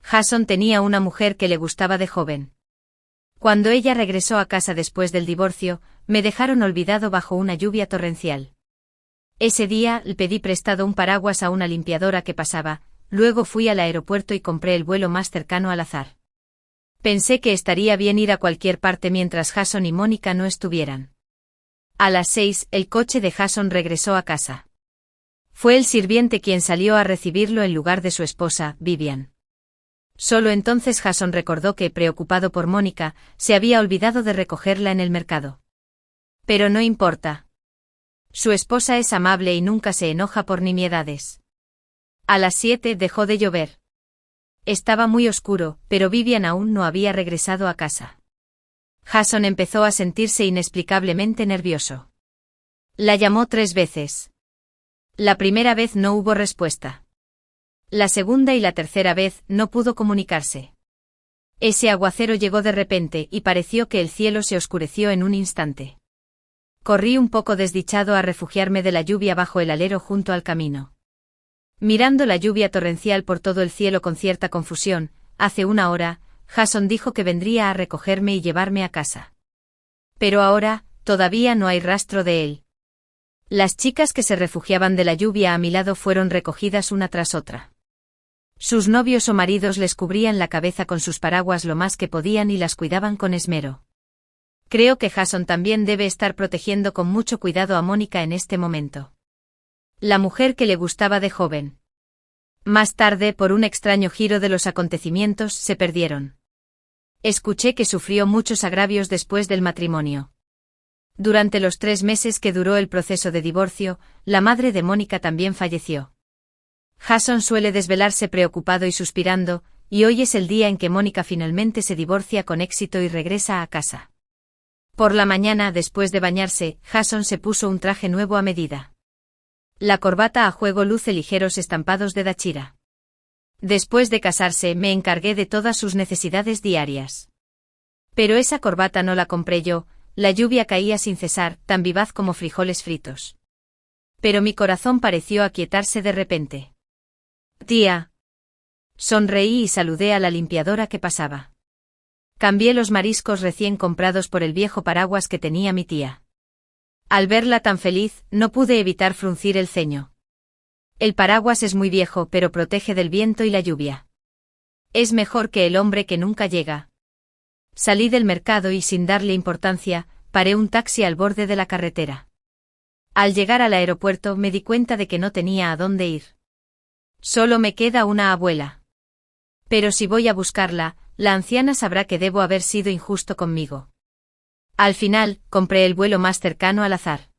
Jason tenía una mujer que le gustaba de joven. Cuando ella regresó a casa después del divorcio, me dejaron olvidado bajo una lluvia torrencial. Ese día le pedí prestado un paraguas a una limpiadora que pasaba, luego fui al aeropuerto y compré el vuelo más cercano al azar. Pensé que estaría bien ir a cualquier parte mientras Jason y Mónica no estuvieran. A las 6, el coche de Jason regresó a casa. Fue el sirviente quien salió a recibirlo en lugar de su esposa, Vivian. Solo entonces Jason recordó que, preocupado por Mónica, se había olvidado de recogerla en el mercado. Pero no importa. Su esposa es amable y nunca se enoja por nimiedades. A las 7 dejó de llover. Estaba muy oscuro, pero Vivian aún no había regresado a casa. Jason empezó a sentirse inexplicablemente nervioso. La llamó 3 veces. La primera vez no hubo respuesta. La segunda y la tercera vez no pudo comunicarse. Ese aguacero llegó de repente y pareció que el cielo se oscureció en un instante. Corrí un poco desdichado a refugiarme de la lluvia bajo el alero junto al camino. Mirando la lluvia torrencial por todo el cielo con cierta confusión, hace una hora, Jason dijo que vendría a recogerme y llevarme a casa. Pero ahora, todavía no hay rastro de él. Las chicas que se refugiaban de la lluvia a mi lado fueron recogidas una tras otra. Sus novios o maridos les cubrían la cabeza con sus paraguas lo más que podían y las cuidaban con esmero. Creo que Jason también debe estar protegiendo con mucho cuidado a Mónica en este momento. La mujer que le gustaba de joven. Más tarde, por un extraño giro de los acontecimientos, se perdieron. Escuché que sufrió muchos agravios después del matrimonio. Durante los 3 meses que duró el proceso de divorcio, la madre de Mónica también falleció. Jason suele desvelarse preocupado y suspirando, y hoy es el día en que Mónica finalmente se divorcia con éxito y regresa a casa. Por la mañana, después de bañarse, Jason se puso un traje nuevo a medida. La corbata a juego luce ligeros estampados de Dachira. Después de casarse, me encargué de todas sus necesidades diarias. Pero esa corbata no la compré yo, la lluvia caía sin cesar, tan vivaz como frijoles fritos. Pero mi corazón pareció aquietarse de repente. «Tía». Sonreí y saludé a la limpiadora que pasaba. Cambié los mariscos recién comprados por el viejo paraguas que tenía mi tía. Al verla tan feliz, no pude evitar fruncir el ceño. El paraguas es muy viejo, pero protege del viento y la lluvia. Es mejor que el hombre que nunca llega. Salí del mercado y, sin darle importancia, paré un taxi al borde de la carretera. Al llegar al aeropuerto me di cuenta de que no tenía a dónde ir. Solo me queda una abuela. Pero si voy a buscarla, la anciana sabrá que debo haber sido injusto conmigo. Al final, compré el vuelo más cercano al azar.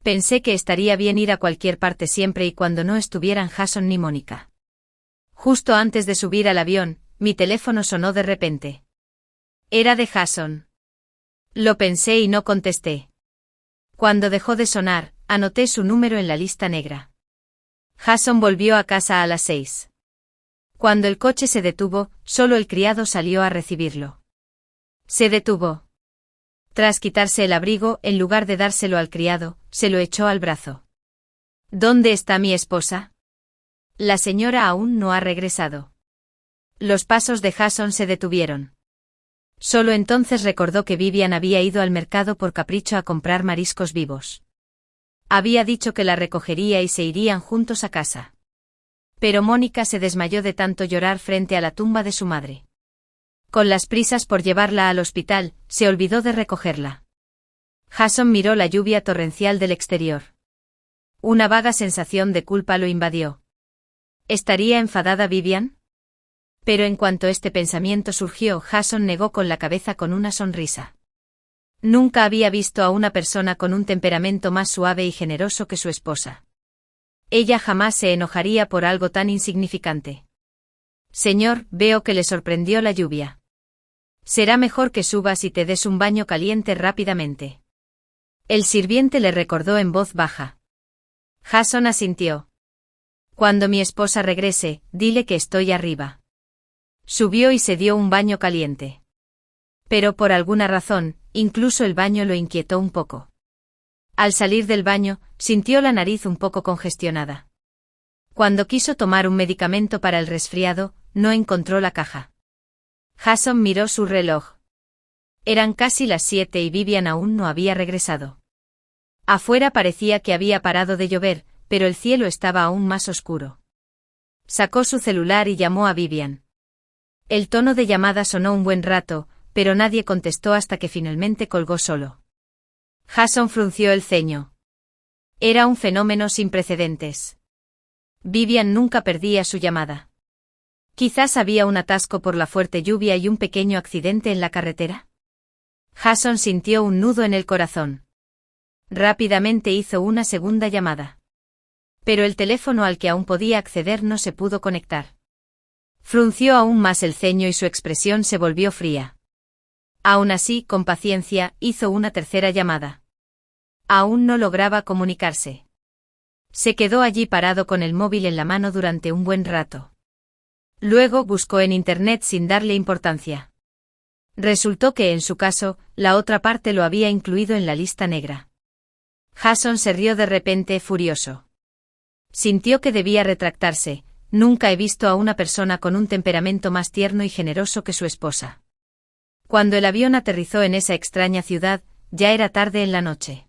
Pensé que estaría bien ir a cualquier parte siempre y cuando no estuvieran Jason ni Mónica. Justo antes de subir al avión, mi teléfono sonó de repente. Era de Jason. Lo pensé y no contesté. Cuando dejó de sonar, anoté su número en la lista negra. Jason volvió a casa a las 6. Cuando el coche se detuvo, solo el criado salió a recibirlo. Se detuvo. Tras quitarse el abrigo, en lugar de dárselo al criado, se lo echó al brazo. ¿Dónde está mi esposa? La señora aún no ha regresado. Los pasos de Jason se detuvieron. Solo entonces recordó que Vivian había ido al mercado por capricho a comprar mariscos vivos. Había dicho que la recogería y se irían juntos a casa. Pero Mónica se desmayó de tanto llorar frente a la tumba de su madre. Con las prisas por llevarla al hospital, se olvidó de recogerla. Jason miró la lluvia torrencial del exterior. Una vaga sensación de culpa lo invadió. ¿Estaría enfadada Vivian? Pero en cuanto este pensamiento surgió, Jason negó con la cabeza con una sonrisa. Nunca había visto a una persona con un temperamento más suave y generoso que su esposa. Ella jamás se enojaría por algo tan insignificante. Señor, veo que le sorprendió la lluvia. Será mejor que subas y te des un baño caliente rápidamente. El sirviente le recordó en voz baja. Jason asintió. Cuando mi esposa regrese, dile que estoy arriba. Subió y se dio un baño caliente. Pero por alguna razón, incluso el baño lo inquietó un poco. Al salir del baño, sintió la nariz un poco congestionada. Cuando quiso tomar un medicamento para el resfriado, no encontró la caja. Jason miró su reloj. Eran casi las 7 y Vivian aún no había regresado. Afuera parecía que había parado de llover, pero el cielo estaba aún más oscuro. Sacó su celular y llamó a Vivian. El tono de llamada sonó un buen rato, pero nadie contestó hasta que finalmente colgó solo. Jason frunció el ceño. Era un fenómeno sin precedentes. Vivian nunca perdía su llamada. Quizás había un atasco por la fuerte lluvia y un pequeño accidente en la carretera. Jason sintió un nudo en el corazón. Rápidamente hizo una segunda llamada. Pero el teléfono al que aún podía acceder no se pudo conectar. Frunció aún más el ceño y su expresión se volvió fría. Aún así, con paciencia, hizo una tercera llamada. Aún no lograba comunicarse. Se quedó allí parado con el móvil en la mano durante un buen rato. Luego buscó en Internet sin darle importancia. Resultó que en su caso, la otra parte lo había incluido en la lista negra. Jason se rió de repente, furioso. Sintió que debía retractarse. Nunca he visto a una persona con un temperamento más tierno y generoso que su esposa. Cuando el avión aterrizó en esa extraña ciudad, ya era tarde en la noche.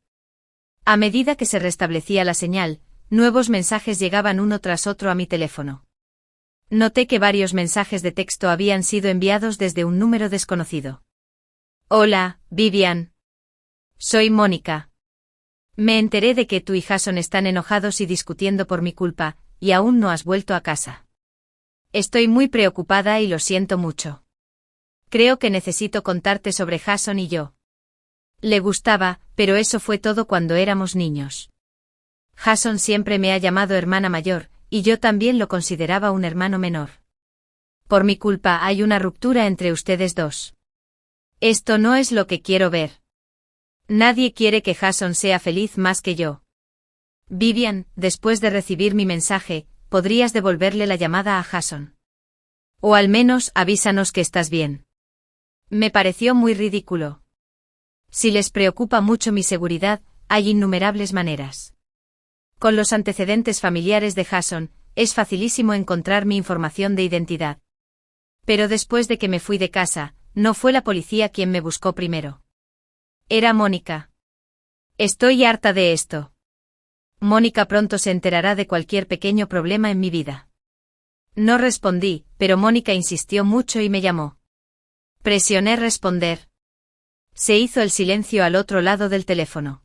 A medida que se restablecía la señal, nuevos mensajes llegaban uno tras otro a mi teléfono. Noté que varios mensajes de texto habían sido enviados desde un número desconocido. Hola, Vivian. Soy Mónica. Me enteré de que tú y Jason están enojados y discutiendo por mi culpa, y aún no has vuelto a casa. Estoy muy preocupada y lo siento mucho. Creo que necesito contarte sobre Jason y yo. Le gustaba, pero eso fue todo cuando éramos niños. Jason siempre me ha llamado hermana mayor, y yo también lo consideraba un hermano menor. Por mi culpa hay una ruptura entre ustedes dos. Esto no es lo que quiero ver. Nadie quiere que Jason sea feliz más que yo. Vivian, después de recibir mi mensaje, podrías devolverle la llamada a Jason. O al menos avísanos que estás bien. Me pareció muy ridículo. Si les preocupa mucho mi seguridad, hay innumerables maneras. Con los antecedentes familiares de Jason, es facilísimo encontrar mi información de identidad. Pero después de que me fui de casa, no fue la policía quien me buscó primero. Era Mónica. Estoy harta de esto. Mónica pronto se enterará de cualquier pequeño problema en mi vida. No respondí, pero Mónica insistió mucho y me llamó. Presioné responder. Se hizo el silencio al otro lado del teléfono.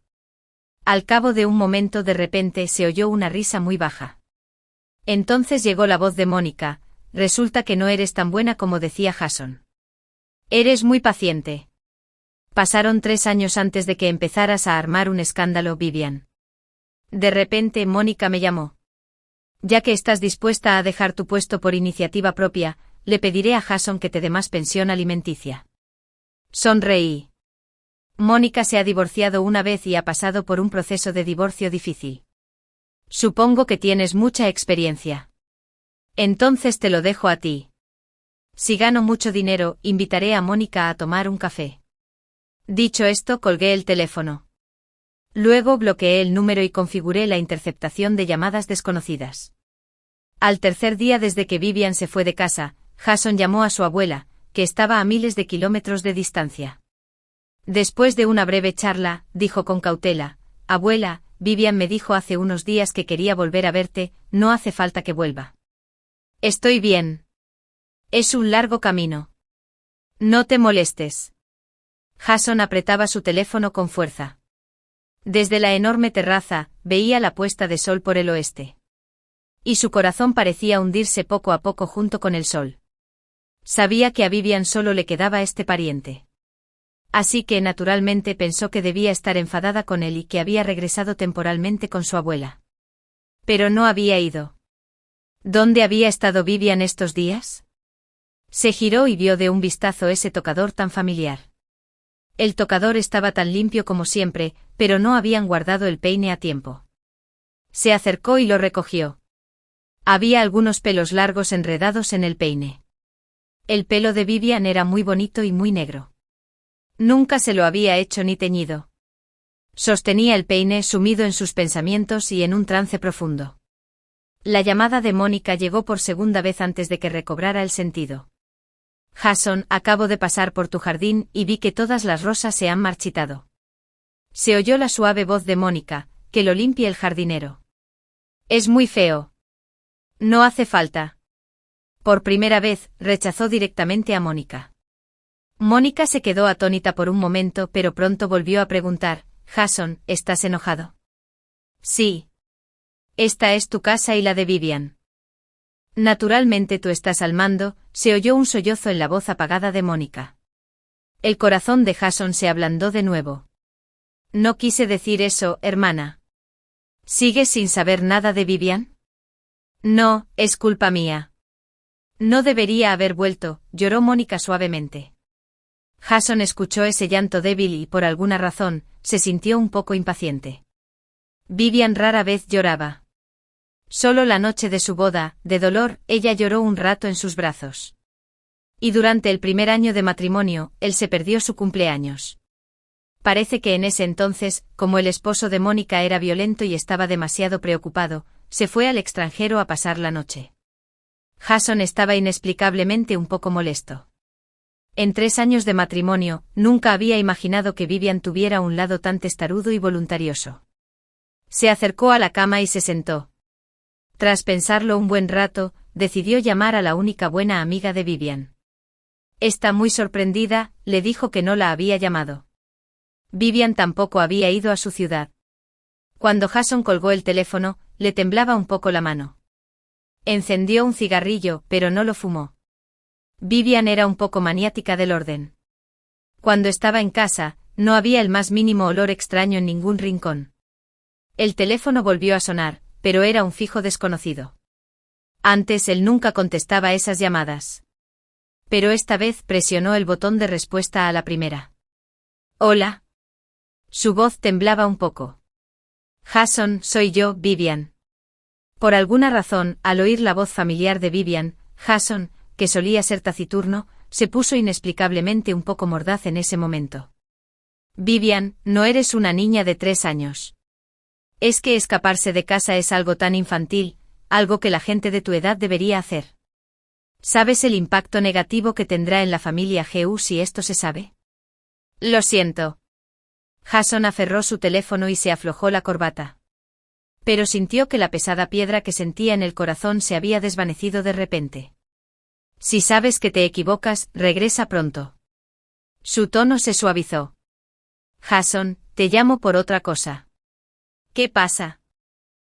Al cabo de un momento de repente se oyó una risa muy baja. Entonces llegó la voz de Mónica. Resulta que no eres tan buena como decía Jason. Eres muy paciente. Pasaron 3 años antes de que empezaras a armar un escándalo, Vivian. De repente Mónica me llamó. Ya que estás dispuesta a dejar tu puesto por iniciativa propia, le pediré a Jason que te dé más pensión alimenticia. Sonreí. Mónica se ha divorciado una vez y ha pasado por un proceso de divorcio difícil. Supongo que tienes mucha experiencia. Entonces te lo dejo a ti. Si gano mucho dinero, invitaré a Mónica a tomar un café. Dicho esto, colgué el teléfono. Luego bloqueé el número y configuré la interceptación de llamadas desconocidas. Al tercer día desde que Vivian se fue de casa, Jason llamó a su abuela, que estaba a miles de kilómetros de distancia. Después de una breve charla, dijo con cautela, «Abuela, Vivian me dijo hace unos días que quería volver a verte, no hace falta que vuelva». «Estoy bien. Es un largo camino. No te molestes». Jason apretaba su teléfono con fuerza. Desde la enorme terraza, veía la puesta de sol por el oeste. Y su corazón parecía hundirse poco a poco junto con el sol. Sabía que a Vivian solo le quedaba este pariente. Así que naturalmente pensó que debía estar enfadada con él y que había regresado temporalmente con su abuela. Pero no había ido. ¿Dónde había estado Vivian estos días? Se giró y vio de un vistazo ese tocador tan familiar. El tocador estaba tan limpio como siempre, pero no habían guardado el peine a tiempo. Se acercó y lo recogió. Había algunos pelos largos enredados en el peine. El pelo de Vivian era muy bonito y muy negro. Nunca se lo había hecho ni teñido. Sostenía el peine sumido en sus pensamientos y en un trance profundo. La llamada de Mónica llegó por segunda vez antes de que recobrara el sentido. Jason, acabo de pasar por tu jardín y vi que todas las rosas se han marchitado. Se oyó la suave voz de Mónica, que lo limpie el jardinero. Es muy feo. No hace falta. Por primera vez, rechazó directamente a Mónica. Mónica se quedó atónita por un momento, pero pronto volvió a preguntar: Jason, ¿estás enojado? Sí. Esta es tu casa y la de Vivian. Naturalmente tú estás al mando, se oyó un sollozo en la voz apagada de Mónica. El corazón de Jason se ablandó de nuevo. No quise decir eso, hermana. ¿Sigues sin saber nada de Vivian? No, es culpa mía. No debería haber vuelto, lloró Mónica suavemente. Jason escuchó ese llanto débil y, por alguna razón, se sintió un poco impaciente. Vivian rara vez lloraba. Solo la noche de su boda, de dolor, ella lloró un rato en sus brazos. Y durante el primer año de matrimonio, él se perdió su cumpleaños. Parece que en ese entonces, como el esposo de Mónica era violento y estaba demasiado preocupado, se fue al extranjero a pasar la noche. Jason estaba inexplicablemente un poco molesto. En 3 años de matrimonio, nunca había imaginado que Vivian tuviera un lado tan testarudo y voluntarioso. Se acercó a la cama y se sentó. Tras pensarlo un buen rato, decidió llamar a la única buena amiga de Vivian. Esta, muy sorprendida, le dijo que no la había llamado. Vivian tampoco había ido a su ciudad. Cuando Jason colgó el teléfono, le temblaba un poco la mano. Encendió un cigarrillo, pero no lo fumó. Vivian era un poco maniática del orden. Cuando estaba en casa, no había el más mínimo olor extraño en ningún rincón. El teléfono volvió a sonar, pero era un fijo desconocido. Antes él nunca contestaba esas llamadas. Pero esta vez presionó el botón de respuesta a la primera. Hola. Su voz temblaba un poco. Jason, soy yo, Vivian. Por alguna razón, al oír la voz familiar de Vivian, Jason, que solía ser taciturno, se puso inexplicablemente un poco mordaz en ese momento. Vivian, no eres una niña de 3 años. Es que escaparse de casa es algo tan infantil, algo que la gente de tu edad debería hacer. ¿Sabes el impacto negativo que tendrá en la familia GU si esto se sabe? Lo siento. Jason aferró su teléfono y se aflojó la corbata. Pero sintió que la pesada piedra que sentía en el corazón se había desvanecido de repente. Si sabes que te equivocas, regresa pronto. Su tono se suavizó. Jason, te llamo por otra cosa. ¿Qué pasa?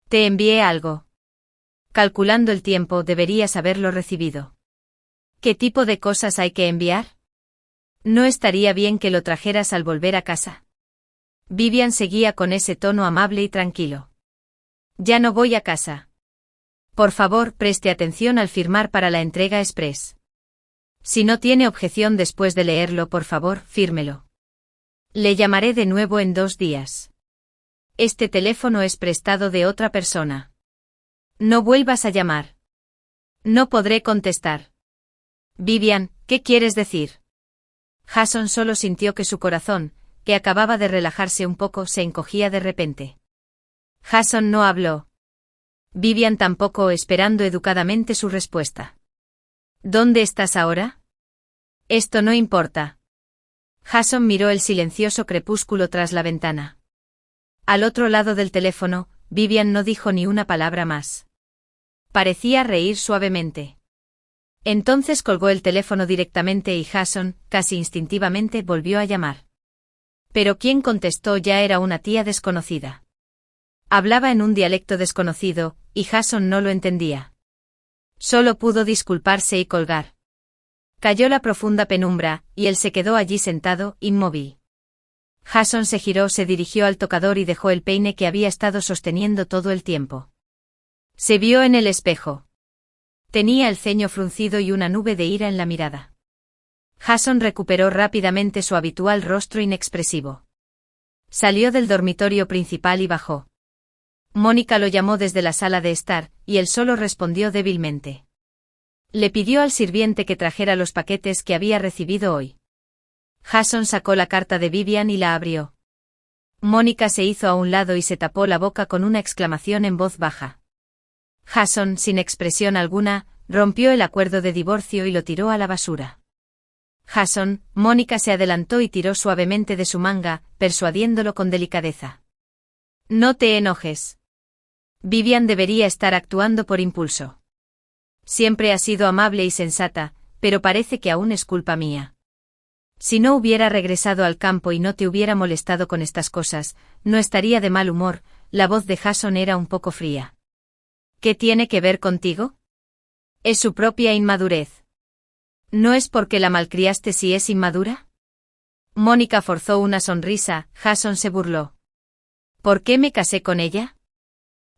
Te envié algo. Calculando el tiempo, deberías haberlo recibido. ¿Qué tipo de cosas hay que enviar? ¿No estaría bien que lo trajeras al volver a casa? Vivian seguía con ese tono amable y tranquilo. Ya no voy a casa. Por favor, preste atención al firmar para la entrega express. Si no tiene objeción después de leerlo, por favor, fírmelo. Le llamaré de nuevo en 2 días. Este teléfono es prestado de otra persona. No vuelvas a llamar. No podré contestar. Vivian, ¿qué quieres decir? Jason solo sintió que su corazón, que acababa de relajarse un poco, se encogía de repente. Jason no habló. Vivian tampoco, esperando educadamente su respuesta. ¿Dónde estás ahora? Esto no importa. Jason miró el silencioso crepúsculo tras la ventana. Al otro lado del teléfono, Vivian no dijo ni una palabra más. Parecía reír suavemente. Entonces colgó el teléfono directamente y Jason, casi instintivamente, volvió a llamar. Pero quien contestó ya era una tía desconocida. Hablaba en un dialecto desconocido, y Jason no lo entendía. Solo pudo disculparse y colgar. Cayó la profunda penumbra, y él se quedó allí sentado, inmóvil. Jason se giró, se dirigió al tocador y dejó el peine que había estado sosteniendo todo el tiempo. Se vio en el espejo. Tenía el ceño fruncido y una nube de ira en la mirada. Jason recuperó rápidamente su habitual rostro inexpresivo. Salió del dormitorio principal y bajó. Mónica lo llamó desde la sala de estar, y él solo respondió débilmente. Le pidió al sirviente que trajera los paquetes que había recibido hoy. Jason sacó la carta de Vivian y la abrió. Mónica se hizo a un lado y se tapó la boca con una exclamación en voz baja. Jason, sin expresión alguna, rompió el acuerdo de divorcio y lo tiró a la basura. Jason, Mónica se adelantó y tiró suavemente de su manga, persuadiéndolo con delicadeza. No te enojes. Vivian debería estar actuando por impulso. Siempre ha sido amable y sensata, pero parece que aún es culpa mía. Si no hubiera regresado al campo y no te hubiera molestado con estas cosas, no estaría de mal humor. La voz de Jason era un poco fría. ¿Qué tiene que ver contigo? Es su propia inmadurez. ¿No es porque la malcriaste si es inmadura? Mónica forzó una sonrisa. Jason se burló. ¿Por qué me casé con ella?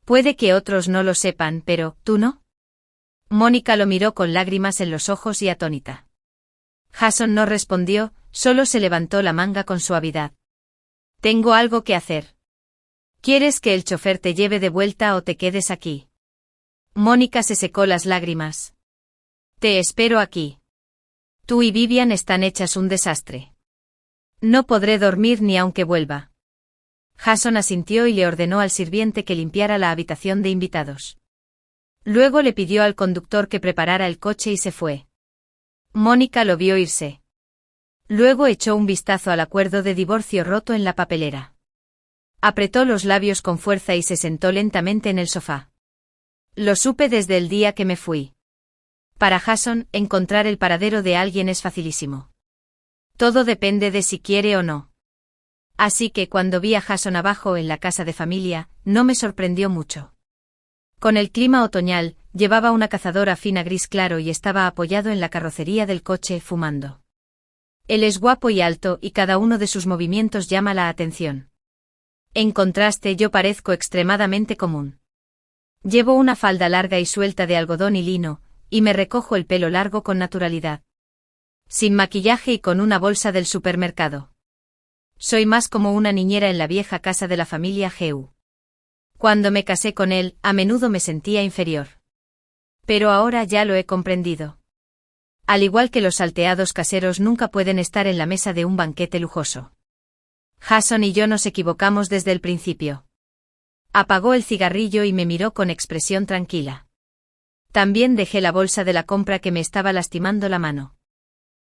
Puede que otros no lo sepan, pero, ¿tú no? Mónica lo miró con lágrimas en los ojos y atónita. Jason no respondió, solo se levantó la manga con suavidad. Tengo algo que hacer. ¿Quieres que el chofer te lleve de vuelta o te quedes aquí? Mónica se secó las lágrimas. Te espero aquí. Tú y Vivian están hechas un desastre. No podré dormir ni aunque vuelva. Jason asintió y le ordenó al sirviente que limpiara la habitación de invitados. Luego le pidió al conductor que preparara el coche y se fue. Mónica lo vio irse. Luego echó un vistazo al acuerdo de divorcio roto en la papelera. Apretó los labios con fuerza y se sentó lentamente en el sofá. Lo supe desde el día que me fui. Para Jason, encontrar el paradero de alguien es facilísimo. Todo depende de si quiere o no. Así que cuando vi a Jason abajo en la casa de familia, no me sorprendió mucho. Con el clima otoñal, llevaba una cazadora fina gris claro y estaba apoyado en la carrocería del coche, fumando. Él es guapo y alto y cada uno de sus movimientos llama la atención. En contraste, yo parezco extremadamente común. Llevo una falda larga y suelta de algodón y lino, y me recojo el pelo largo con naturalidad. Sin maquillaje y con una bolsa del supermercado. Soy más como una niñera en la vieja casa de la familia Geu. Cuando me casé con él, a menudo me sentía inferior. Pero ahora ya lo he comprendido. Al igual que los salteados caseros nunca pueden estar en la mesa de un banquete lujoso. Jason y yo nos equivocamos desde el principio. Apagó el cigarrillo y me miró con expresión tranquila. También dejé la bolsa de la compra que me estaba lastimando la mano.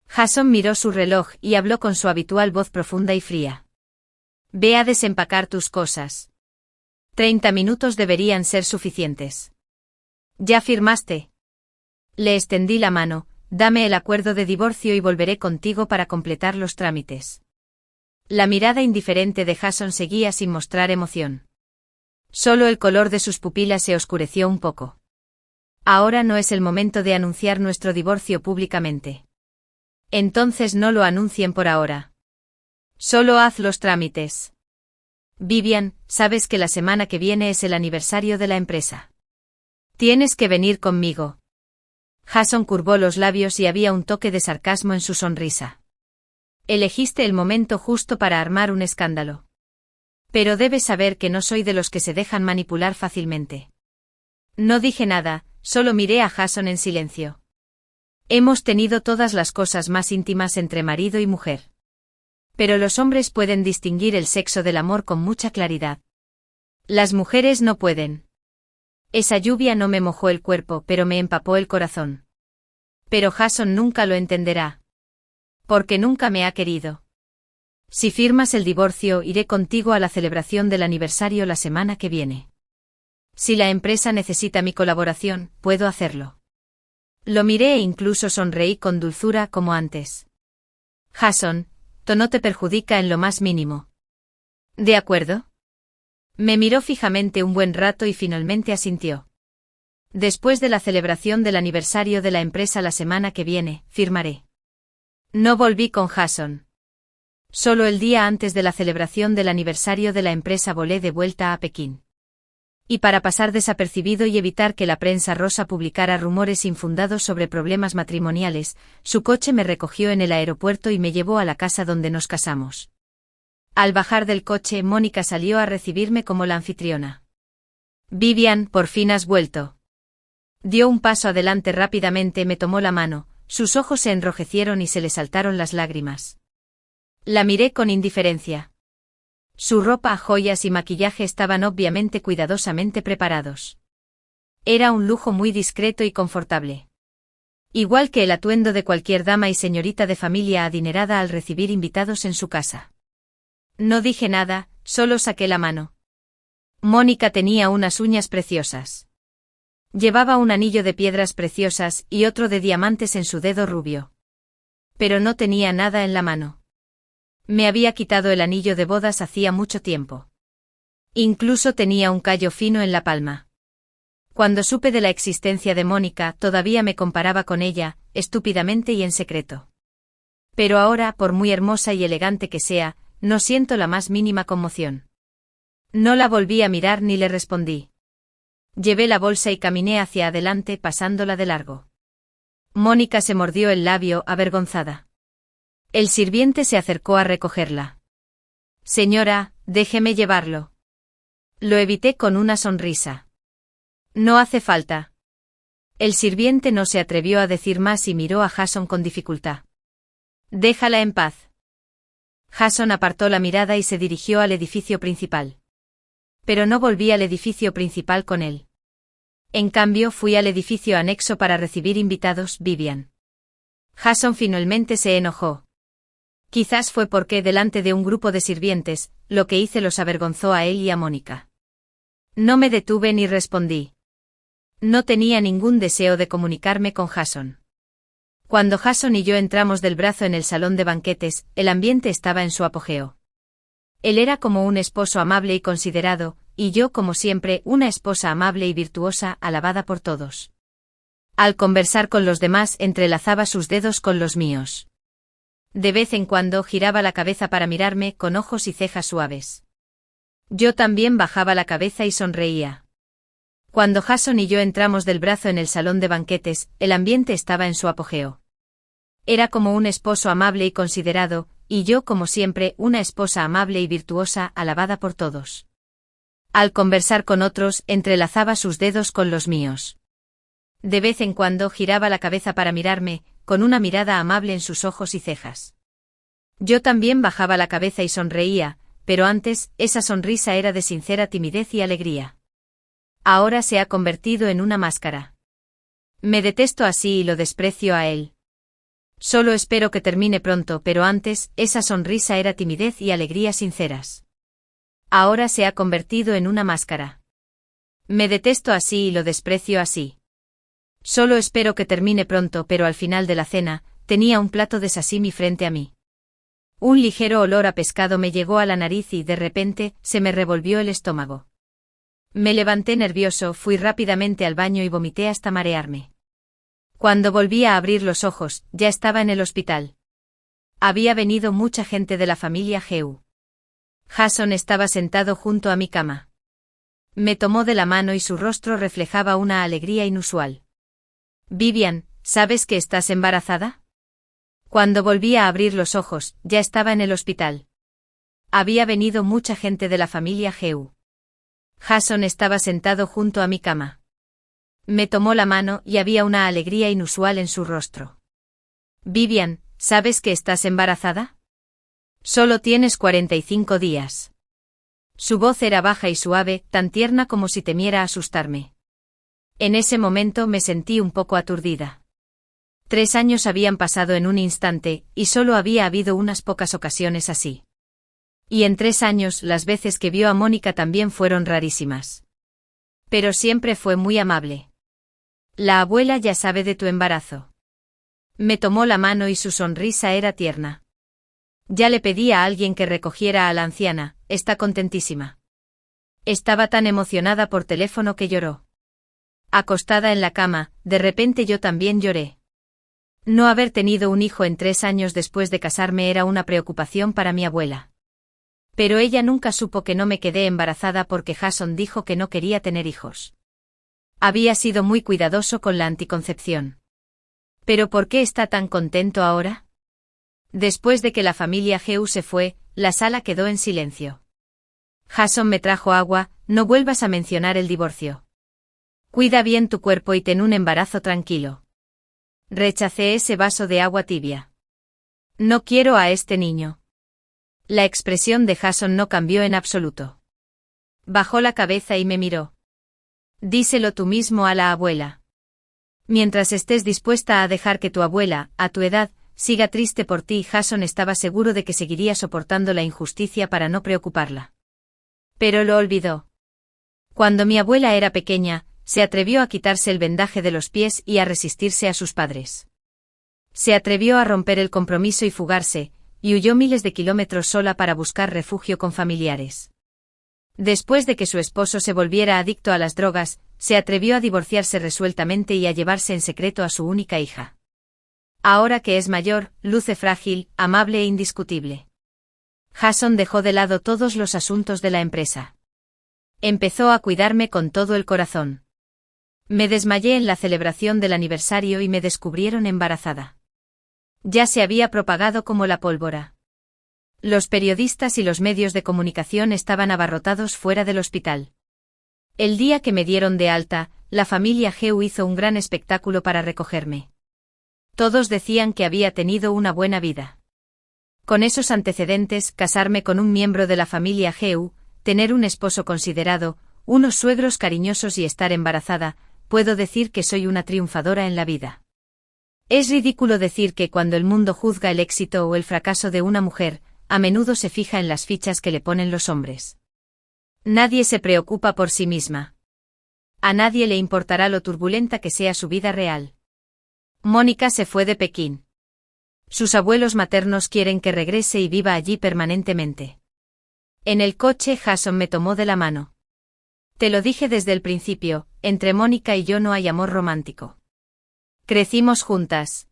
Jason miró su reloj y habló con su habitual voz profunda y fría. Ve a desempacar tus cosas. 30 minutos deberían ser suficientes. ¿Ya firmaste? Le extendí la mano. Dame el acuerdo de divorcio y volveré contigo para completar los trámites. La mirada indiferente de Jason seguía sin mostrar emoción. Solo el color de sus pupilas se oscureció un poco. Ahora no es el momento de anunciar nuestro divorcio públicamente. Entonces no lo anuncien por ahora. Solo haz los trámites. Vivian, sabes que la semana que viene es el aniversario de la empresa. Tienes que venir conmigo. Jason curvó los labios y había un toque de sarcasmo en su sonrisa. Elegiste el momento justo para armar un escándalo. Pero debes saber que no soy de los que se dejan manipular fácilmente. No dije nada, solo miré a Jason en silencio. Hemos tenido todas las cosas más íntimas entre marido y mujer. Pero los hombres pueden distinguir el sexo del amor con mucha claridad. Las mujeres no pueden. Esa lluvia no me mojó el cuerpo, pero me empapó el corazón. Pero Jason nunca lo entenderá. Porque nunca me ha querido. Si firmas el divorcio, iré contigo a la celebración del aniversario la semana que viene. Si la empresa necesita mi colaboración, puedo hacerlo. Lo miré e incluso sonreí con dulzura como antes. Jason, tú no te perjudica en lo más mínimo. ¿De acuerdo? Me miró fijamente un buen rato y finalmente asintió. Después de la celebración del aniversario de la empresa la semana que viene, firmaré. No volví con Jason. Solo el día antes de la celebración del aniversario de la empresa volé de vuelta a Pekín. Y para pasar desapercibido y evitar que la prensa rosa publicara rumores infundados sobre problemas matrimoniales, su coche me recogió en el aeropuerto y me llevó a la casa donde nos casamos. Al bajar del coche, Mónica salió a recibirme como la anfitriona. Vivian, por fin has vuelto. Dio un paso adelante rápidamente, me tomó la mano, sus ojos se enrojecieron y se le saltaron las lágrimas. La miré con indiferencia. Su ropa, joyas y maquillaje estaban obviamente cuidadosamente preparados. Era un lujo muy discreto y confortable. Igual que el atuendo de cualquier dama y señorita de familia adinerada al recibir invitados en su casa. No dije nada, solo saqué la mano. Mónica tenía unas uñas preciosas. Llevaba un anillo de piedras preciosas y otro de diamantes en su dedo rubio. Pero no tenía nada en la mano. Me había quitado el anillo de bodas hacía mucho tiempo. Incluso tenía un callo fino en la palma. Cuando supe de la existencia de Mónica, todavía me comparaba con ella, estúpidamente y en secreto. Pero ahora, por muy hermosa y elegante que sea, no siento la más mínima conmoción. No la volví a mirar ni le respondí. Llevé la bolsa y caminé hacia adelante pasándola de largo. Mónica se mordió el labio, avergonzada. El sirviente se acercó a recogerla. Señora, déjeme llevarlo. Lo evité con una sonrisa. No hace falta. El sirviente no se atrevió a decir más y miró a Jason con dificultad. Déjala en paz. Jason apartó la mirada y se dirigió al edificio principal. Pero no volví al edificio principal con él. En cambio, fui al edificio anexo para recibir invitados, Vivian. Jason finalmente se enojó. Quizás fue porque, delante de un grupo de sirvientes, lo que hice los avergonzó a él y a Mónica. No me detuve ni respondí. No tenía ningún deseo de comunicarme con Jason. Cuando Jason y yo entramos del brazo en el salón de banquetes, el ambiente estaba en su apogeo. Él era como un esposo amable y considerado, y yo, como siempre, una esposa amable y virtuosa, alabada por todos. Al conversar con los demás, entrelazaba sus dedos con los míos. De vez en cuando giraba la cabeza para mirarme con ojos y cejas suaves. Yo también bajaba la cabeza y sonreía. Cuando Jason y yo entramos del brazo en el salón de banquetes, el ambiente estaba en su apogeo. Era como un esposo amable y considerado, y yo, como siempre, una esposa amable y virtuosa, alabada por todos. Al conversar con otros, entrelazaba sus dedos con los míos. De vez en cuando giraba la cabeza para mirarme, con una mirada amable en sus ojos y cejas. Yo también bajaba la cabeza y sonreía, pero antes, esa sonrisa era de sincera timidez y alegría. Ahora se ha convertido en una máscara. Me detesto así y lo desprecio a él. Solo espero que termine pronto, pero antes, esa sonrisa era timidez y alegría sinceras. Ahora se ha convertido en una máscara. Me detesto así y lo desprecio así. Solo espero que termine pronto, pero al final de la cena, tenía un plato de sashimi frente a mí. Un ligero olor a pescado me llegó a la nariz y, de repente, se me revolvió el estómago. Me levanté nervioso, fui rápidamente al baño y vomité hasta marearme. Cuando volví a abrir los ojos, ya estaba en el hospital. Había venido mucha gente de la familia Heu. Jason estaba sentado junto a mi cama. Me tomó de la mano y su rostro reflejaba una alegría inusual. Vivian, ¿sabes que estás embarazada? Cuando volví a abrir los ojos, ya estaba en el hospital. Había venido mucha gente de la familia Heu. Jason estaba sentado junto a mi cama. Me tomó la mano y había una alegría inusual en su rostro. Vivian, ¿sabes que estás embarazada? Solo tienes 45 días. Su voz era baja y suave, tan tierna como si temiera asustarme. En ese momento me sentí un poco aturdida. 3 años habían pasado en un instante, y solo había habido unas pocas ocasiones así. Y en 3 años las veces que vio a Mónica también fueron rarísimas. Pero siempre fue muy amable. La abuela ya sabe de tu embarazo. Me tomó la mano y su sonrisa era tierna. Ya le pedí a alguien que recogiera a la anciana, está contentísima. Estaba tan emocionada por teléfono que lloró. Acostada en la cama, de repente yo también lloré. No haber tenido un hijo en 3 años después de casarme era una preocupación para mi abuela. Pero ella nunca supo que no me quedé embarazada porque Jason dijo que no quería tener hijos. Había sido muy cuidadoso con la anticoncepción. ¿Pero por qué está tan contento ahora? Después de que la familia Heu se fue, la sala quedó en silencio. Jason me trajo agua, no vuelvas a mencionar el divorcio. Cuida bien tu cuerpo y ten un embarazo tranquilo. Rechacé ese vaso de agua tibia. No quiero a este niño. La expresión de Jason no cambió en absoluto. Bajó la cabeza y me miró. Díselo tú mismo a la abuela. Mientras estés dispuesta a dejar que tu abuela, a tu edad, siga triste por ti. Jason estaba seguro de que seguiría soportando la injusticia para no preocuparla. Pero lo olvidó. Cuando mi abuela era pequeña, se atrevió a quitarse el vendaje de los pies y a resistirse a sus padres. Se atrevió a romper el compromiso y fugarse, y huyó miles de kilómetros sola para buscar refugio con familiares. Después de que su esposo se volviera adicto a las drogas, se atrevió a divorciarse resueltamente y a llevarse en secreto a su única hija. Ahora que es mayor, luce frágil, amable e indiscutible. Jason dejó de lado todos los asuntos de la empresa. Empezó a cuidarme con todo el corazón. Me desmayé en la celebración del aniversario y me descubrieron embarazada. Ya se había propagado como la pólvora. Los periodistas y los medios de comunicación estaban abarrotados fuera del hospital. El día que me dieron de alta, la familia Heu hizo un gran espectáculo para recogerme. Todos decían que había tenido una buena vida. Con esos antecedentes, casarme con un miembro de la familia Heu, tener un esposo considerado, unos suegros cariñosos y estar embarazada, puedo decir que soy una triunfadora en la vida. Es ridículo decir que cuando el mundo juzga el éxito o el fracaso de una mujer, a menudo se fija en las fichas que le ponen los hombres. Nadie se preocupa por sí misma. A nadie le importará lo turbulenta que sea su vida real. Mónica se fue de Pekín. Sus abuelos maternos quieren que regrese y viva allí permanentemente. En el coche Jason me tomó de la mano. Te lo dije desde el principio, entre Mónica y yo no hay amor romántico. Crecimos juntas.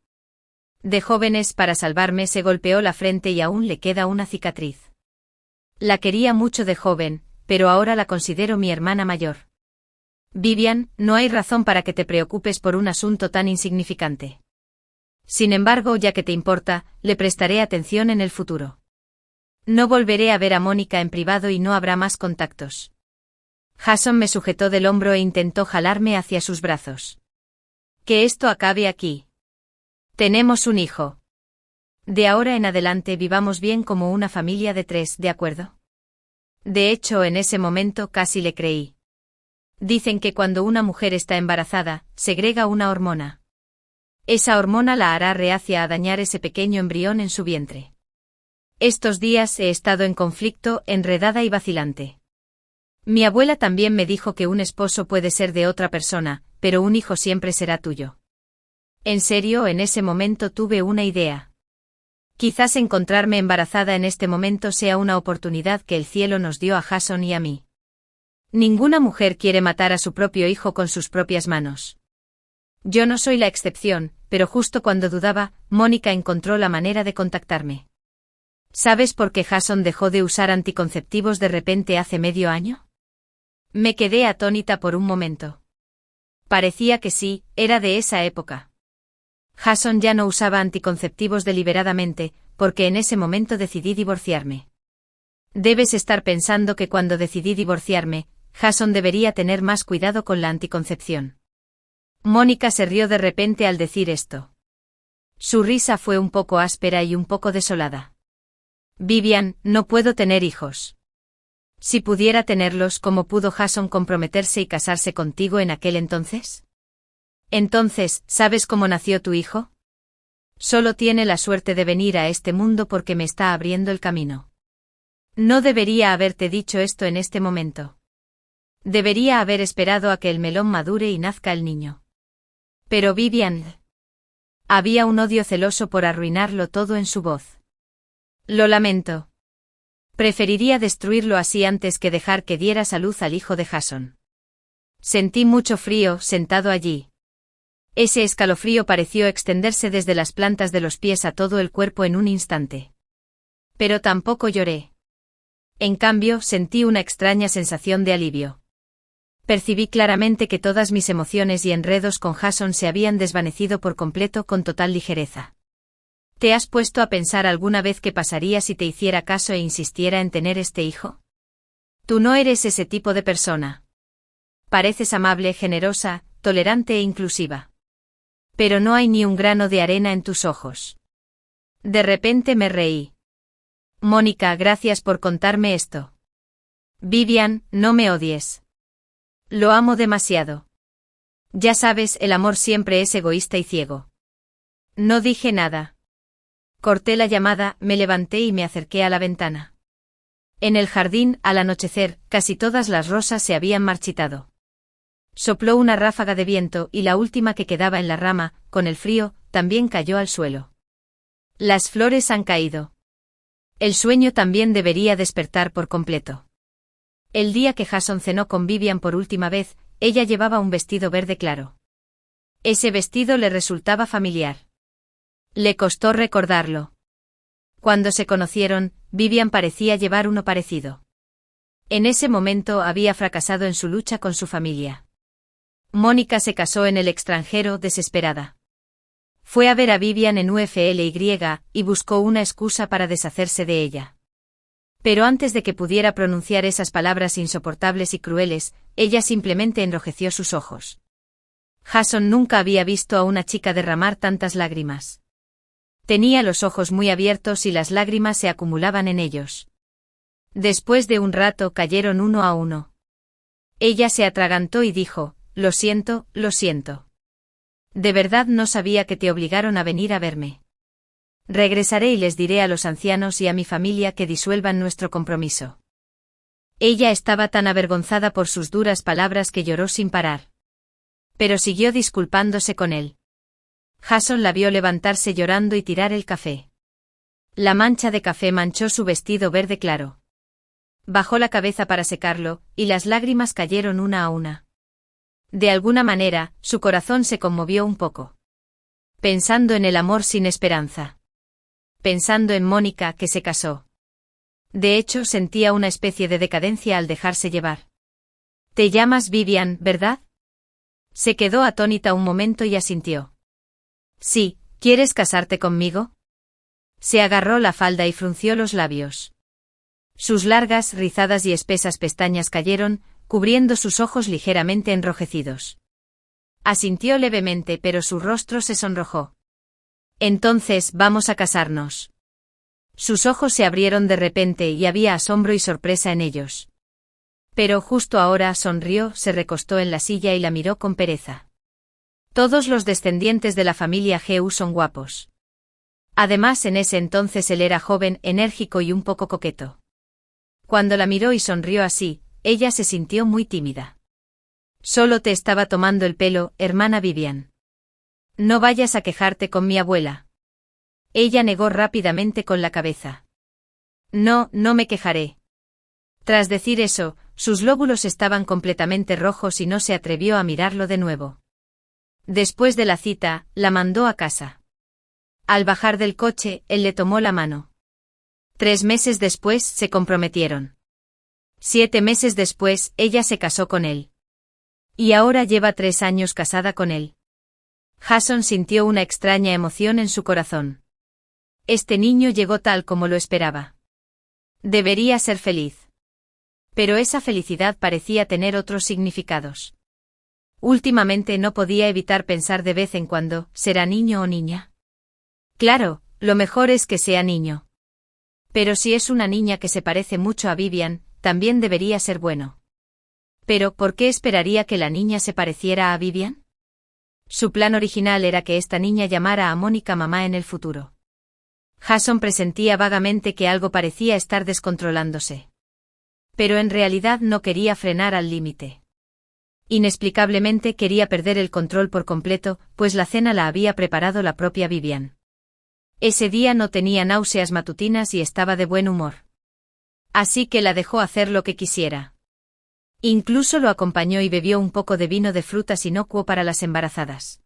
De jóvenes, para salvarme se golpeó la frente y aún le queda una cicatriz. La quería mucho de joven, pero ahora la considero mi hermana mayor. Vivian, no hay razón para que te preocupes por un asunto tan insignificante. Sin embargo, ya que te importa, le prestaré atención en el futuro. No volveré a ver a Mónica en privado y no habrá más contactos. Jason me sujetó del hombro e intentó jalarme hacia sus brazos. Que esto acabe aquí. Tenemos un hijo. De ahora en adelante vivamos bien como una familia de 3, ¿de acuerdo? De hecho, en ese momento casi le creí. Dicen que cuando una mujer está embarazada, segrega una hormona. Esa hormona la hará reacia a dañar ese pequeño embrión en su vientre. Estos días he estado en conflicto, enredada y vacilante. Mi abuela también me dijo que un esposo puede ser de otra persona, pero un hijo siempre será tuyo. En serio, en ese momento tuve una idea. Quizás encontrarme embarazada en este momento sea una oportunidad que el cielo nos dio a Jason y a mí. Ninguna mujer quiere matar a su propio hijo con sus propias manos. Yo no soy la excepción, pero justo cuando dudaba, Mónica encontró la manera de contactarme. ¿Sabes por qué Jason dejó de usar anticonceptivos de repente hace medio año? Me quedé atónita por un momento. Parecía que sí, era de esa época. Jason ya no usaba anticonceptivos deliberadamente, porque en ese momento decidí divorciarme. Debes estar pensando que cuando decidí divorciarme, Jason debería tener más cuidado con la anticoncepción. Mónica se rió de repente al decir esto. Su risa fue un poco áspera y un poco desolada. Vivian, no puedo tener hijos. Si pudiera tenerlos, ¿cómo pudo Jason comprometerse y casarse contigo en aquel entonces? Entonces, ¿sabes cómo nació tu hijo? Solo tiene la suerte de venir a este mundo porque me está abriendo el camino. No debería haberte dicho esto en este momento. Debería haber esperado a que el melón madure y nazca el niño. Pero Vivian... Había un odio celoso por arruinarlo todo en su voz. Lo lamento. Preferiría destruirlo así antes que dejar que dieras a luz al hijo de Jason. Sentí mucho frío, sentado allí. Ese escalofrío pareció extenderse desde las plantas de los pies a todo el cuerpo en un instante. Pero tampoco lloré. En cambio, sentí una extraña sensación de alivio. Percibí claramente que todas mis emociones y enredos con Jason se habían desvanecido por completo con total ligereza. ¿Te has puesto a pensar alguna vez qué pasaría si te hiciera caso e insistiera en tener este hijo? Tú no eres ese tipo de persona. Pareces amable, generosa, tolerante e inclusiva. Pero no hay ni un grano de arena en tus ojos. De repente me reí. Mónica, gracias por contarme esto. Vivian, no me odies. Lo amo demasiado. Ya sabes, el amor siempre es egoísta y ciego. No dije nada. Corté la llamada, me levanté y me acerqué a la ventana. En el jardín, al anochecer, casi todas las rosas se habían marchitado. Sopló una ráfaga de viento y la última que quedaba en la rama, con el frío, también cayó al suelo. Las flores han caído. El sueño también debería despertar por completo. El día que Jason cenó con Vivian por última vez, ella llevaba un vestido verde claro. Ese vestido le resultaba familiar. Le costó recordarlo. Cuando se conocieron, Vivian parecía llevar uno parecido. En ese momento había fracasado en su lucha con su familia. Mónica se casó en el extranjero desesperada. Fue a ver a Vivian en UFLY y buscó una excusa para deshacerse de ella. Pero antes de que pudiera pronunciar esas palabras insoportables y crueles, ella simplemente enrojeció sus ojos. Jason nunca había visto a una chica derramar tantas lágrimas. Tenía los ojos muy abiertos y las lágrimas se acumulaban en ellos. Después de un rato cayeron uno a uno. Ella se atragantó y dijo, lo siento, lo siento. De verdad no sabía que te obligaron a venir a verme. Regresaré y les diré a los ancianos y a mi familia que disuelvan nuestro compromiso. Ella estaba tan avergonzada por sus duras palabras que lloró sin parar. Pero siguió disculpándose con él. Jason la vio levantarse llorando y tirar el café. La mancha de café manchó su vestido verde claro. Bajó la cabeza para secarlo, y las lágrimas cayeron una a una. De alguna manera, su corazón se conmovió un poco. Pensando en el amor sin esperanza. Pensando en Mónica que se casó. De hecho, sentía una especie de decadencia al dejarse llevar. Te llamas Vivian, ¿verdad? Se quedó atónita un momento y asintió. Sí, ¿quieres casarte conmigo? Se agarró la falda y frunció los labios. Sus largas, rizadas y espesas pestañas cayeron, cubriendo sus ojos ligeramente enrojecidos. Asintió levemente, pero su rostro se sonrojó. Entonces, vamos a casarnos. Sus ojos se abrieron de repente y había asombro y sorpresa en ellos. Pero justo ahora sonrió, se recostó en la silla y la miró con pereza. Todos los descendientes de la familia Geu son guapos. Además, en ese entonces él era joven, enérgico y un poco coqueto. Cuando la miró y sonrió así, ella se sintió muy tímida. Solo te estaba tomando el pelo, hermana Vivian. No vayas a quejarte con mi abuela. Ella negó rápidamente con la cabeza. No, no me quejaré. Tras decir eso, sus lóbulos estaban completamente rojos y no se atrevió a mirarlo de nuevo. Después de la cita, la mandó a casa. Al bajar del coche, él le tomó la mano. 3 meses después, se comprometieron. 7 meses después, ella se casó con él. Y ahora lleva 3 años casada con él. Jason sintió una extraña emoción en su corazón. Este niño llegó tal como lo esperaba. Debería ser feliz. Pero esa felicidad parecía tener otros significados. Últimamente no podía evitar pensar de vez en cuando, ¿será niño o niña? Claro, lo mejor es que sea niño. Pero si es una niña que se parece mucho a Vivian, también debería ser bueno. Pero, ¿por qué esperaría que la niña se pareciera a Vivian? Su plan original era que esta niña llamara a Mónica mamá en el futuro. Jason presentía vagamente que algo parecía estar descontrolándose. Pero en realidad no quería frenar al límite. Inexplicablemente quería perder el control por completo, pues la cena la había preparado la propia Vivian. Ese día no tenía náuseas matutinas y estaba de buen humor. Así que la dejó hacer lo que quisiera. Incluso lo acompañó y bebió un poco de vino de frutas inocuo para las embarazadas.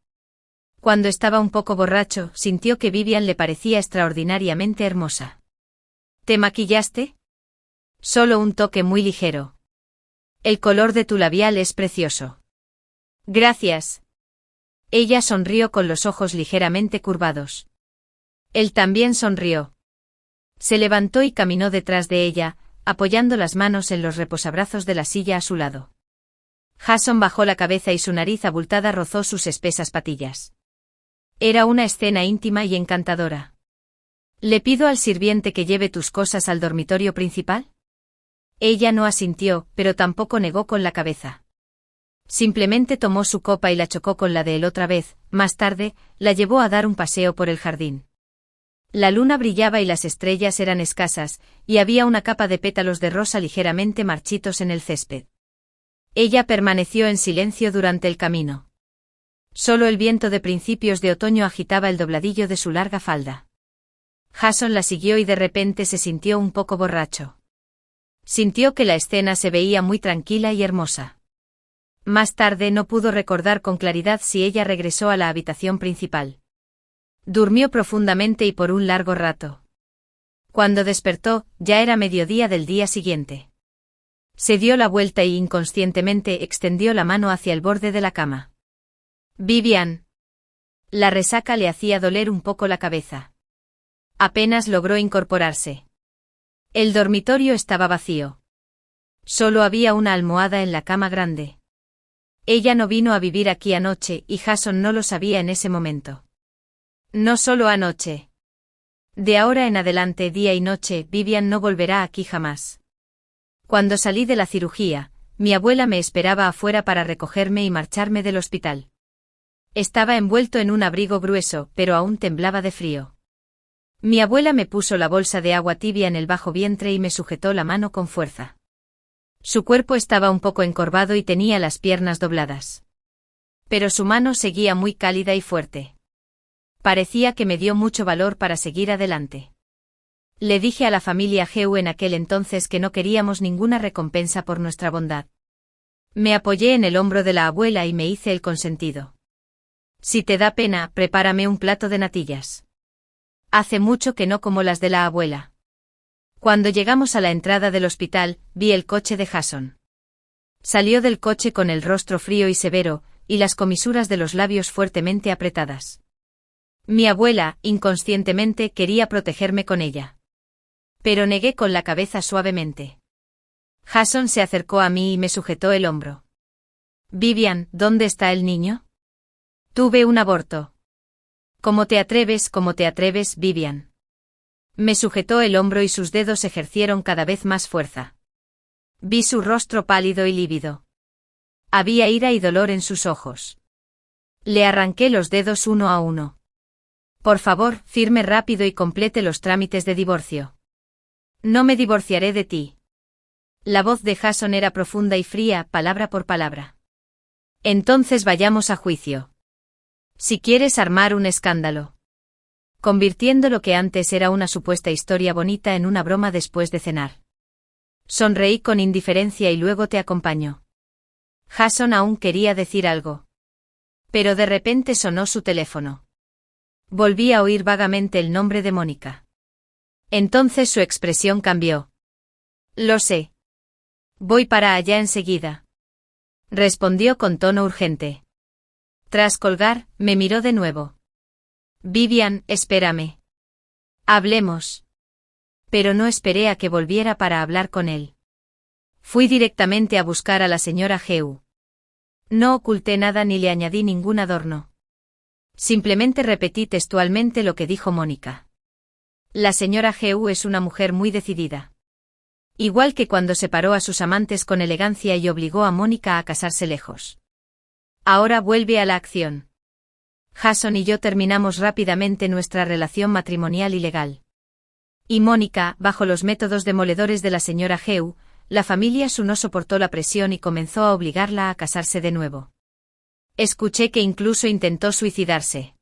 Cuando estaba un poco borracho, sintió que Vivian le parecía extraordinariamente hermosa. ¿Te maquillaste? Solo un toque muy ligero. El color de tu labial es precioso. Gracias. Ella sonrió con los ojos ligeramente curvados. Él también sonrió. Se levantó y caminó detrás de ella, apoyando las manos en los reposabrazos de la silla a su lado. Jason bajó la cabeza y su nariz abultada rozó sus espesas patillas. Era una escena íntima y encantadora. ¿Le pido al sirviente que lleve tus cosas al dormitorio principal? Ella no asintió, pero tampoco negó con la cabeza. Simplemente tomó su copa y la chocó con la de él otra vez. Más tarde, la llevó a dar un paseo por el jardín. La luna brillaba y las estrellas eran escasas, y había una capa de pétalos de rosa ligeramente marchitos en el césped. Ella permaneció en silencio durante el camino. Solo el viento de principios de otoño agitaba el dobladillo de su larga falda. Jason la siguió y de repente se sintió un poco borracho. Sintió que la escena se veía muy tranquila y hermosa. Más tarde no pudo recordar con claridad si ella regresó a la habitación principal. Durmió profundamente y por un largo rato. Cuando despertó, ya era mediodía del día siguiente. Se dio la vuelta y inconscientemente extendió la mano hacia el borde de la cama. Vivian. La resaca le hacía doler un poco la cabeza. Apenas logró incorporarse. El dormitorio estaba vacío. Solo había una almohada en la cama grande. Ella no vino a vivir aquí anoche y Jason no lo sabía en ese momento. No solo anoche. De ahora en adelante, día y noche, Vivian no volverá aquí jamás. Cuando salí de la cirugía, mi abuela me esperaba afuera para recogerme y marcharme del hospital. Estaba envuelto en un abrigo grueso, pero aún temblaba de frío. Mi abuela me puso la bolsa de agua tibia en el bajo vientre y me sujetó la mano con fuerza. Su cuerpo estaba un poco encorvado y tenía las piernas dobladas. Pero su mano seguía muy cálida y fuerte. Parecía que me dio mucho valor para seguir adelante. Le dije a la familia Heu en aquel entonces que no queríamos ninguna recompensa por nuestra bondad. Me apoyé en el hombro de la abuela y me hice el consentido. Si te da pena, prepárame un plato de natillas. Hace mucho que no como las de la abuela. Cuando llegamos a la entrada del hospital, vi el coche de Jason. Salió del coche con el rostro frío y severo, y las comisuras de los labios fuertemente apretadas. Mi abuela, inconscientemente, quería protegerme con ella. Pero negué con la cabeza suavemente. Jason se acercó a mí y me sujetó el hombro. Vivian, ¿dónde está el niño? Tuve un aborto. ¿Cómo te atreves, Vivian? Me sujetó el hombro y sus dedos ejercieron cada vez más fuerza. Vi su rostro pálido y lívido. Había ira y dolor en sus ojos. Le arranqué los dedos uno a uno. Por favor, firme rápido y complete los trámites de divorcio. No me divorciaré de ti. La voz de Jason era profunda y fría, palabra por palabra. Entonces vayamos a juicio. Si quieres armar un escándalo. Convirtiendo lo que antes era una supuesta historia bonita en una broma después de cenar. Sonreí con indiferencia y luego te acompaño. Jason aún quería decir algo. Pero de repente sonó su teléfono. Volví a oír vagamente el nombre de Mónica. Entonces su expresión cambió. Lo sé. Voy para allá enseguida. Respondió con tono urgente. Tras colgar, me miró de nuevo. Vivian, espérame. Hablemos. Pero no esperé a que volviera para hablar con él. Fui directamente a buscar a la señora Heu. No oculté nada ni le añadí ningún adorno. Simplemente repetí textualmente lo que dijo Mónica. La señora Heu es una mujer muy decidida. Igual que cuando separó a sus amantes con elegancia y obligó a Mónica a casarse lejos. Ahora vuelve a la acción. Jason y yo terminamos rápidamente nuestra relación matrimonial y legal. Y Mónica, bajo los métodos demoledores de la señora Heu, la familia Su no soportó la presión y comenzó a obligarla a casarse de nuevo. Escuché que incluso intentó suicidarse.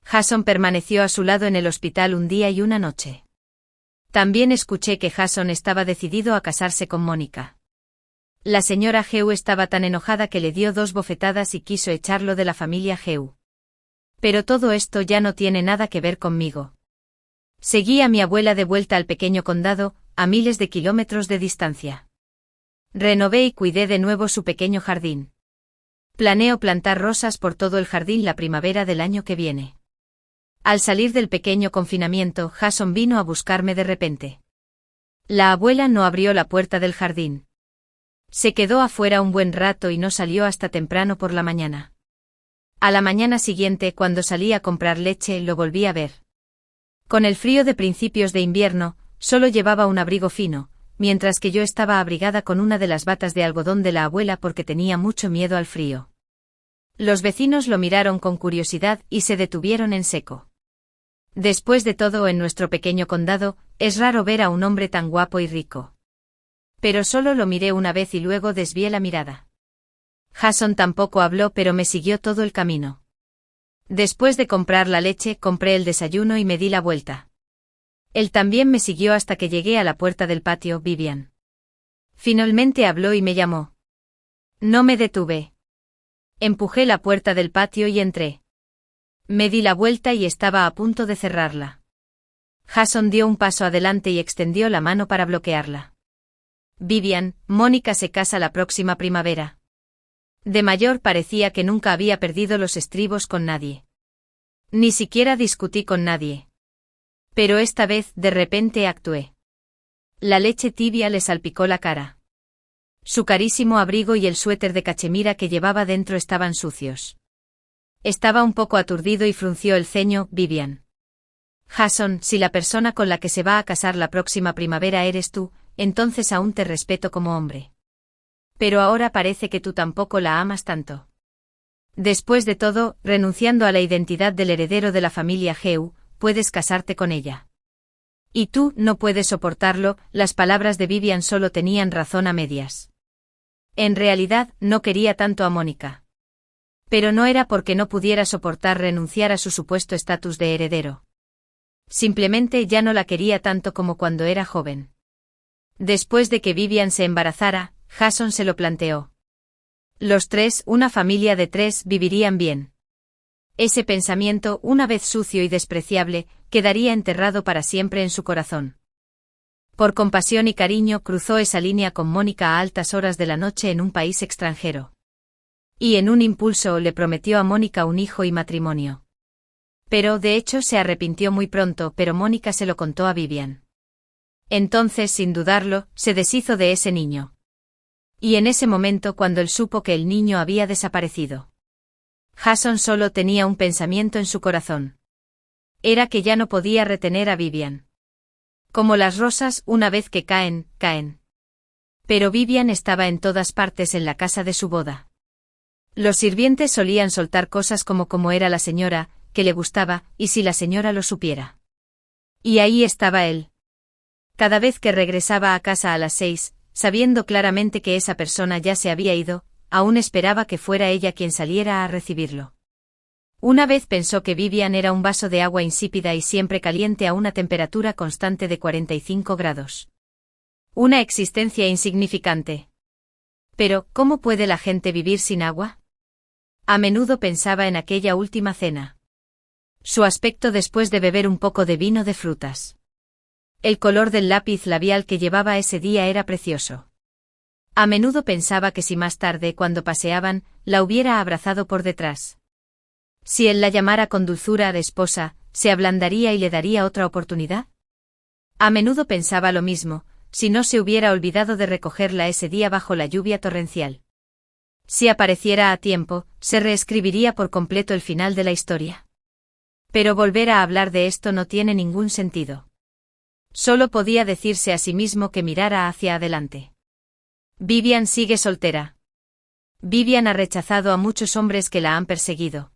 Jason permaneció a su lado en el hospital un día y una noche. También escuché que Jason estaba decidido a casarse con Mónica. La señora Heu estaba tan enojada que le dio 2 bofetadas y quiso echarlo de la familia Heu. Pero todo esto ya no tiene nada que ver conmigo. Seguí a mi abuela de vuelta al pequeño condado, a miles de kilómetros de distancia. Renové y cuidé de nuevo su pequeño jardín. Planeo plantar rosas por todo el jardín la primavera del año que viene. Al salir del pequeño confinamiento, Jason vino a buscarme de repente. La abuela no abrió la puerta del jardín. Se quedó afuera un buen rato y no salió hasta temprano por la mañana. A la mañana siguiente, cuando salí a comprar leche, lo volví a ver. Con el frío de principios de invierno, solo llevaba un abrigo fino, mientras que yo estaba abrigada con una de las batas de algodón de la abuela porque tenía mucho miedo al frío. Los vecinos lo miraron con curiosidad y se detuvieron en seco. Después de todo, en nuestro pequeño condado, es raro ver a un hombre tan guapo y rico. Pero solo lo miré una vez y luego desvié la mirada. Jason tampoco habló, pero me siguió todo el camino. Después de comprar la leche, compré el desayuno y me di la vuelta. Él también me siguió hasta que llegué a la puerta del patio. Vivian. Finalmente habló y me llamó. No me detuve. Empujé la puerta del patio y entré. Me di la vuelta y estaba a punto de cerrarla. Jason dio un paso adelante y extendió la mano para bloquearla. Vivian, Mónica se casa la próxima primavera. De mayor parecía que nunca había perdido los estribos con nadie. Ni siquiera discutí con nadie. Pero esta vez, de repente, actué. La leche tibia le salpicó la cara. Su carísimo abrigo y el suéter de cachemira que llevaba dentro estaban sucios. Estaba un poco aturdido y frunció el ceño. Vivian. Jason, si la persona con la que se va a casar la próxima primavera eres tú, entonces aún te respeto como hombre. Pero ahora parece que tú tampoco la amas tanto. Después de todo, renunciando a la identidad del heredero de la familia Geu, puedes casarte con ella. Y tú no puedes soportarlo. Las palabras de Vivian solo tenían razón a medias. En realidad, no quería tanto a Mónica. Pero no era porque no pudiera soportar renunciar a su supuesto estatus de heredero. Simplemente ya no la quería tanto como cuando era joven. Después de que Vivian se embarazara, Jason se lo planteó. Los tres, una familia de tres, vivirían bien. Ese pensamiento, una vez sucio y despreciable, quedaría enterrado para siempre en su corazón. Por compasión y cariño cruzó esa línea con Mónica a altas horas de la noche en un país extranjero. Y en un impulso le prometió a Mónica un hijo y matrimonio. Pero de hecho se arrepintió muy pronto, pero Mónica se lo contó a Vivian. Entonces, sin dudarlo, se deshizo de ese niño. Y en ese momento, cuando él supo que el niño había desaparecido, Jason solo tenía un pensamiento en su corazón. Era que ya no podía retener a Vivian. Como las rosas, una vez que caen, caen. Pero Vivian estaba en todas partes en la casa de su boda. Los sirvientes solían soltar cosas como cómo era la señora, que le gustaba, y si la señora lo supiera. Y ahí estaba él. Cada vez que regresaba a casa a las 6, sabiendo claramente que esa persona ya se había ido, aún esperaba que fuera ella quien saliera a recibirlo. Una vez pensó que Vivian era un vaso de agua insípida y siempre caliente a una temperatura constante de 45 grados. Una existencia insignificante. Pero, ¿cómo puede la gente vivir sin agua? A menudo pensaba en aquella última cena. Su aspecto después de beber un poco de vino de frutas. El color del lápiz labial que llevaba ese día era precioso. A menudo pensaba que si más tarde, cuando paseaban, la hubiera abrazado por detrás. Si él la llamara con dulzura de esposa, ¿se ablandaría y le daría otra oportunidad? A menudo pensaba lo mismo, si no se hubiera olvidado de recogerla ese día bajo la lluvia torrencial. Si apareciera a tiempo, se reescribiría por completo el final de la historia. Pero volver a hablar de esto no tiene ningún sentido. Solo podía decirse a sí mismo que mirara hacia adelante. Vivian sigue soltera. Vivian ha rechazado a muchos hombres que la han perseguido.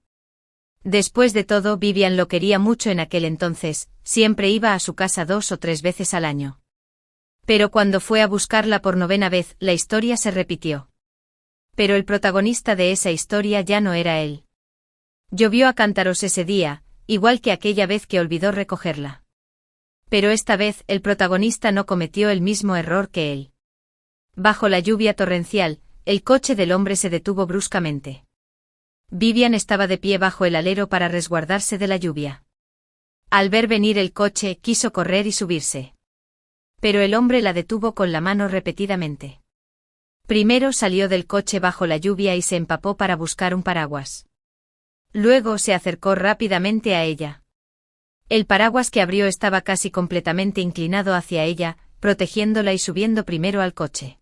Después de todo, Vivian lo quería mucho en aquel entonces, siempre iba a su casa 2 o 3 veces al año. Pero cuando fue a buscarla por 9ª vez, la historia se repitió. Pero el protagonista de esa historia ya no era él. Llovió a cántaros ese día, igual que aquella vez que olvidó recogerla. Pero esta vez, el protagonista no cometió el mismo error que él. Bajo la lluvia torrencial, el coche del hombre se detuvo bruscamente. Vivian estaba de pie bajo el alero para resguardarse de la lluvia. Al ver venir el coche, quiso correr y subirse. Pero el hombre la detuvo con la mano repetidamente. Primero salió del coche bajo la lluvia y se empapó para buscar un paraguas. Luego se acercó rápidamente a ella. El paraguas que abrió estaba casi completamente inclinado hacia ella, protegiéndola y subiendo primero al coche.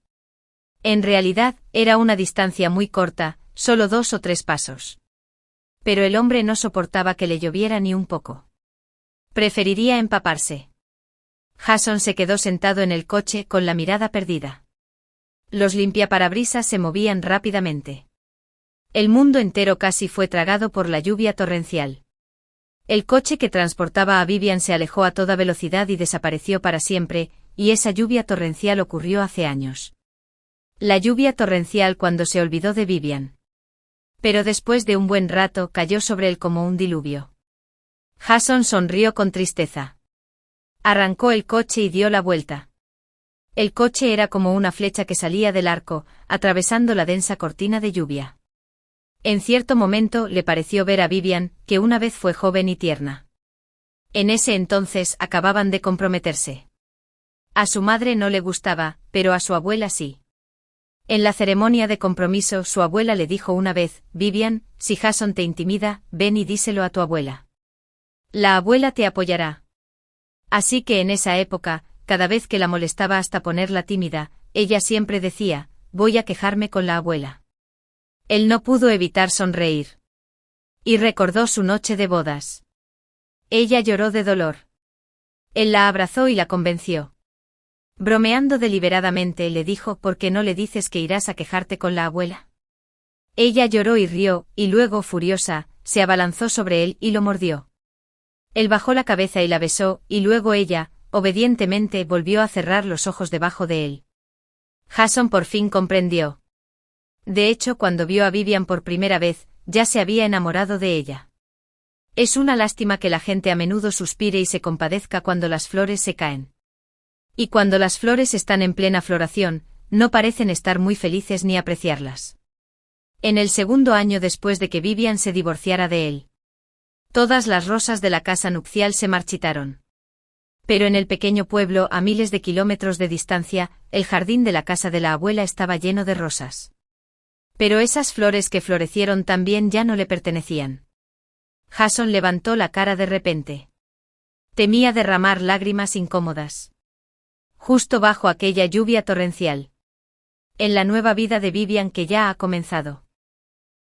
En realidad, era una distancia muy corta, solo 2 o 3 pasos. Pero el hombre no soportaba que le lloviera ni un poco. Preferiría empaparse. Jason se quedó sentado en el coche con la mirada perdida. Los limpiaparabrisas se movían rápidamente. El mundo entero casi fue tragado por la lluvia torrencial. El coche que transportaba a Vivian se alejó a toda velocidad y desapareció para siempre, y esa lluvia torrencial ocurrió hace años. La lluvia torrencial cuando se olvidó de Vivian. Pero después de un buen rato cayó sobre él como un diluvio. Jason sonrió con tristeza. Arrancó el coche y dio la vuelta. El coche era como una flecha que salía del arco, atravesando la densa cortina de lluvia. En cierto momento le pareció ver a Vivian, que una vez fue joven y tierna. En ese entonces acababan de comprometerse. A su madre no le gustaba, pero a su abuela sí. En la ceremonia de compromiso su abuela le dijo una vez, Vivian, si Jason te intimida, ven y díselo a tu abuela. La abuela te apoyará. Así que en esa época, cada vez que la molestaba hasta ponerla tímida, ella siempre decía, voy a quejarme con la abuela. Él no pudo evitar sonreír. Y recordó su noche de bodas. Ella lloró de dolor. Él la abrazó y la convenció. Bromeando deliberadamente le dijo, ¿por qué no le dices que irás a quejarte con la abuela? Ella lloró y rió, y luego, furiosa, se abalanzó sobre él y lo mordió. Él bajó la cabeza y la besó, y luego ella, obedientemente, volvió a cerrar los ojos debajo de él. Jason por fin comprendió. De hecho, cuando vio a Vivian por primera vez, ya se había enamorado de ella. Es una lástima que la gente a menudo suspire y se compadezca cuando las flores se caen. Y cuando las flores están en plena floración, no parecen estar muy felices ni apreciarlas. En el segundo año después de que Vivian se divorciara de él, todas las rosas de la casa nupcial se marchitaron. Pero en el pequeño pueblo, a miles de kilómetros de distancia, el jardín de la casa de la abuela estaba lleno de rosas. Pero esas flores que florecieron también ya no le pertenecían. Jason levantó la cara de repente. Temía derramar lágrimas incómodas. Justo bajo aquella lluvia torrencial. En la nueva vida de Vivian que ya ha comenzado.